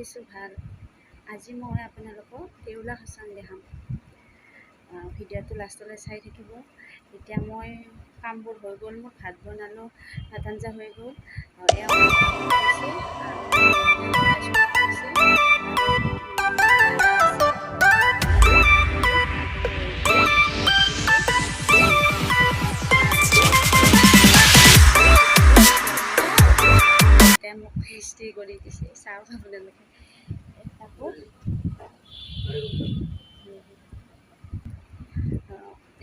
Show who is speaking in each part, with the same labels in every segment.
Speaker 1: আছোঁ ভাল। আজি মই আপোনালোকক কেউলা সঁচান দেখাম। ভিডিঅ'টো লাষ্টলৈ চাই থাকিব। এতিয়া মই কামবোৰ হৈ গ'ল, মোৰ ভাত বনালোঁ, ভাত আঞ্জা হৈ গ'ল। এওঁ মোক টেষ্টি কৰি দিছে, চাওক আপোনালোকে।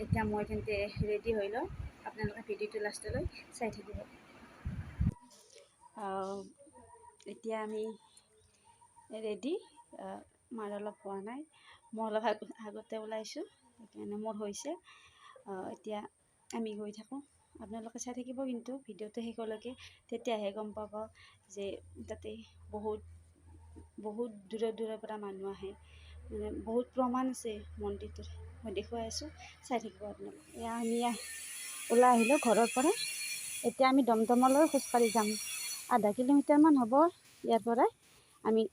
Speaker 1: এতিয়া মই তেন্তে ৰেডি হৈ লওঁ, আপোনালোকে ভিডিঅ'টো লাষ্টলৈ চাই থাকিব। এতিয়া আমি ৰেডি। মাৰ অলপ হোৱা নাই, মই অলপ আগতে ওলাইছোঁ, সেইকাৰণে মোৰ হৈছে। এতিয়া আমি গৈ থাকোঁ, আপোনালোকে চাই থাকিব কিন্তু ভিডিঅ'টো শেষলৈকে, তেতিয়াহে গম পাব যে তাতে বহুত দূৰৰ পৰা মানুহ আহে, মানে বহুত প্ৰমাণ আছে মন্দিৰটোৰ। মই দেখুৱাই আছোঁ, চাই থাকিব আপোনালোকে। এয়া আমি ওলাই আহিলোঁ ঘৰৰ পৰা। এতিয়া আমি দমদমলৈ খোজকাঢ়ি যাম, আধা কিলোমিটাৰমান হ'ব ইয়াৰ পৰাই। আমি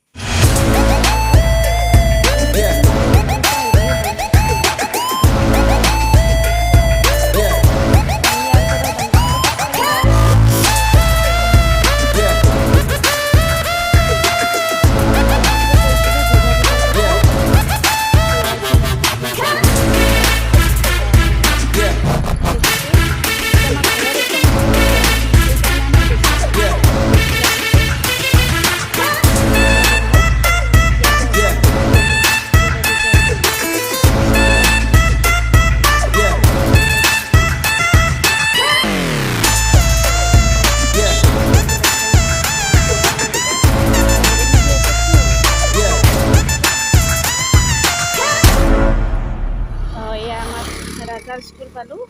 Speaker 1: স্কুল পালোঁ।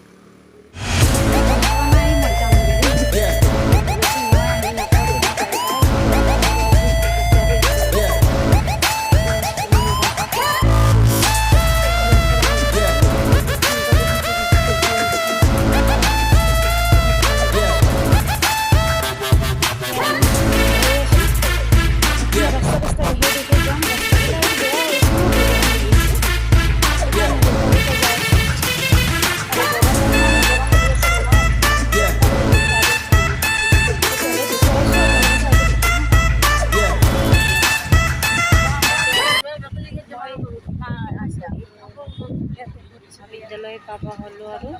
Speaker 1: বিদ্যালয় পাব হ'লোঁ আৰু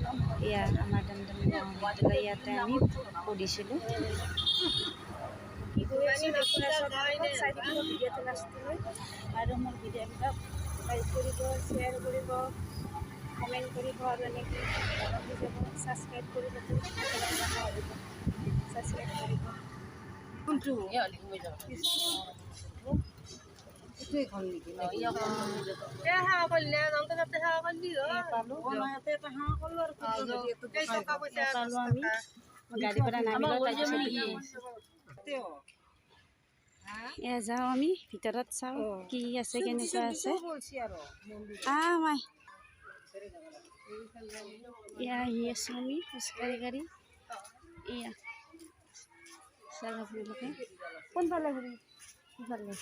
Speaker 1: এয়া আমাৰ দমদম মহাবিদ্যালয়, ইয়াতে আমি পঢ়িছিলোঁ। কি কৰি আছোঁ চাই থাকিব ভিডিঅ'টো লাষ্টলৈ। আৰু মোৰ ভিডিঅ'বিলাক লাইক কৰিব, শ্বেয়াৰ কৰিব, কমেণ্ট কৰিব আৰু এনেকৈ ছাবস্ক্ৰাইব কৰিব। ছাবস্ক্ৰাইব কৰিব। কোনটো এইখন নেকি? গাড়ী পৰা নামিলোঁ, এয়া যাওঁ আমি ভিতৰত, চাওঁ কি আছে, কেনেকুৱা আছে। মাই এয়া আহি আছোঁ আমি খোজকাঢ়ি গাড়ী। এয়া চাওক আপোনালোকে, কোনফালে ঘূৰি সিফালে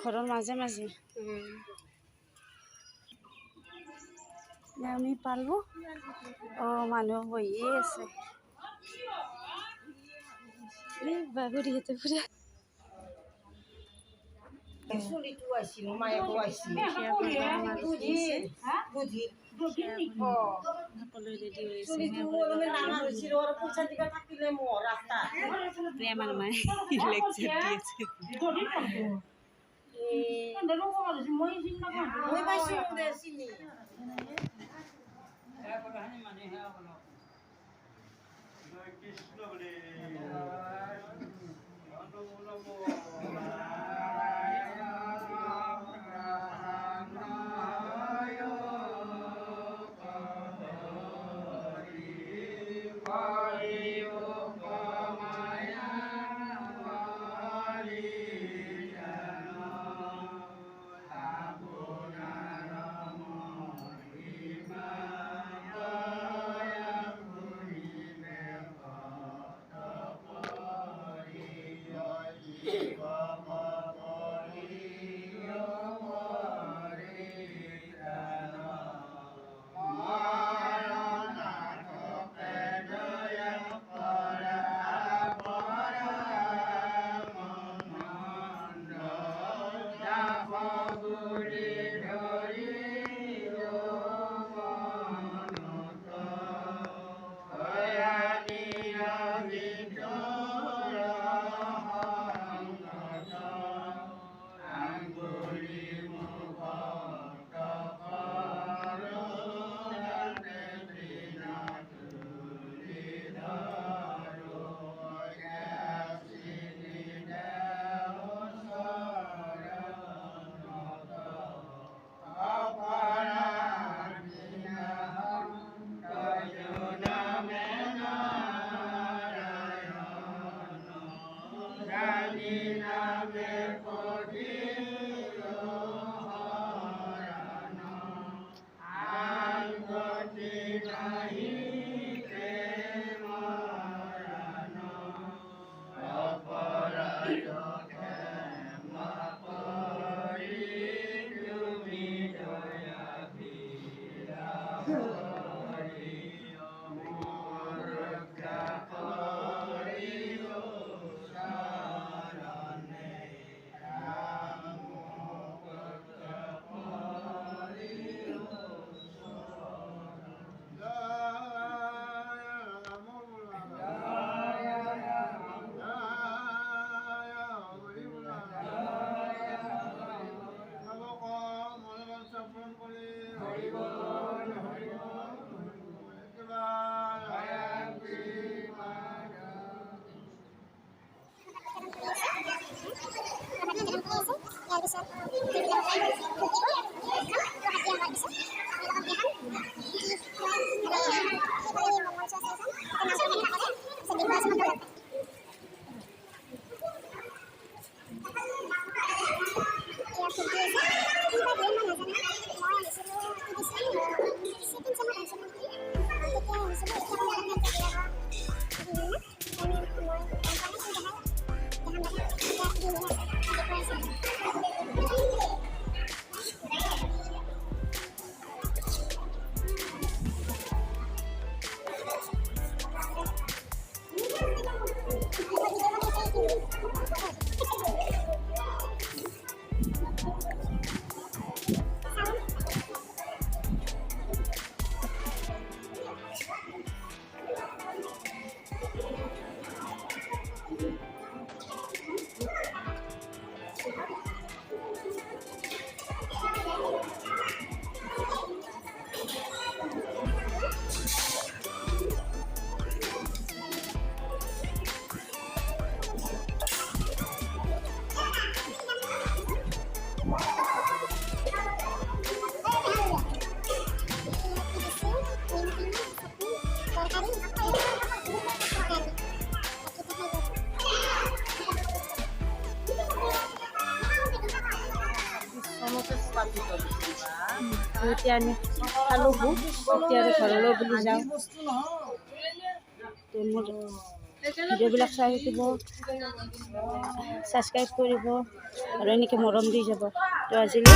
Speaker 1: ঘৰৰ মাজে মাজে আমি পালোঁ। মানুহ বহিয়ে আছে, বাগৰিহঁতে পুৰা সকলোৱে ৰেডি হৈ আছে। প্ৰেমাৰ মায়ে লেকচাৰ দি আছে। এতিয়া আমি খালোঁ এতিয়া আৰু ঘৰলৈ বুলি যাওঁ। মোৰ ভিডিঅ'বিলাক চাই থাকিব, ছাবস্ক্ৰাইব কৰিব আৰু এনেকৈ মৰম দি যাব। তো আজিলৈ